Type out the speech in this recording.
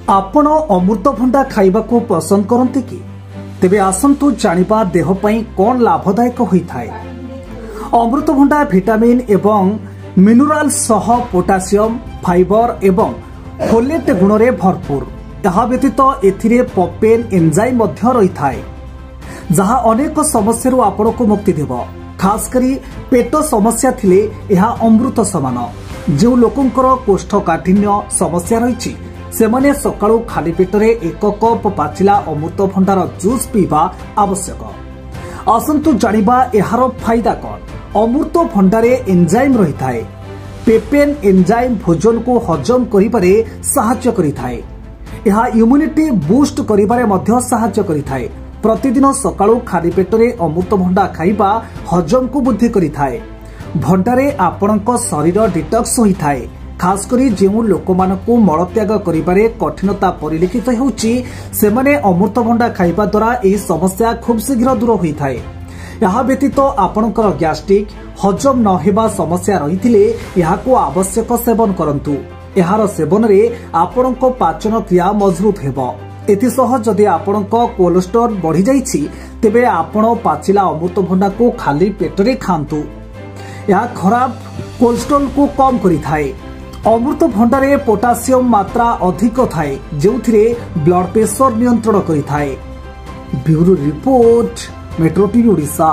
आपण अमृतभंडा खाइबा को पसंद करते कि? तेबे आसंतु जानिबा देह पई कोन लाभदायक होइथाय। अमृतभंडा विटामिन एवं मिनरल सह पोटासियम फाइबर एवं फोलेट गुण रे भरपूर। यहा व्यतीत एथिरे पपेन एंजाइम मध्य रहिथाय जहा अनेक समस्या आपण को मुक्ति देव। खास करी पेट समस्या थिले यह अमृत समान। जो लोकंकर कोष्ठकाठिन्य समस्या रही सेमाने सकाळू खाली पेटरे एक कप पाचिला अमृतभंडार जूस पीवा आवश्यक। आसंतु जानिबा एहार फायदा कौन। अमृतभंडारे एंजाइम रही थाए। पेपेन एंजाइम भोजन को हजम करिबारे सहायता करिथाए। यह इम्यूनिटी बूस्ट करिबारे मध्य सहायता करिथाए। प्रतिदिन सकाळू खाली पेटरे अमृतभंडा खाइबा हजम को वृद्धि करिथाए। भंडारे आपणक शरीर डिटॉक्स होइथाए। खास करी जो लोक मानकु मलत्याग करिबारे कठिनता परिलक्षित होउची सेमाने अमृतभंडा खाइबा द्वारा एही समस्या खूब शीघ्र दूर होइथाए। यहा व्यतीत आपणकर गैस्ट्रिक हजम न हेबा समस्या रहिथिले याको आवश्यक सेवन करंतु। एहार सेवन रे आपणक पाचन क्रिया मजबूत हेबो। एथिसह जदि आपणक कोलेस्ट्रॉल बढ़ी जाइछि तेबे आपण पाचिला अमृतभंडा को खाली पेटरे खांतु। यह खराब कोलेस्ट्रॉल को कम करिथाए। अमृतभंडारे पोटासियम मात्रा अधिक थाए जोथिरे ब्लड प्रेशर नियंत्रण करिथाए। Bureau report, metro TV Odisha.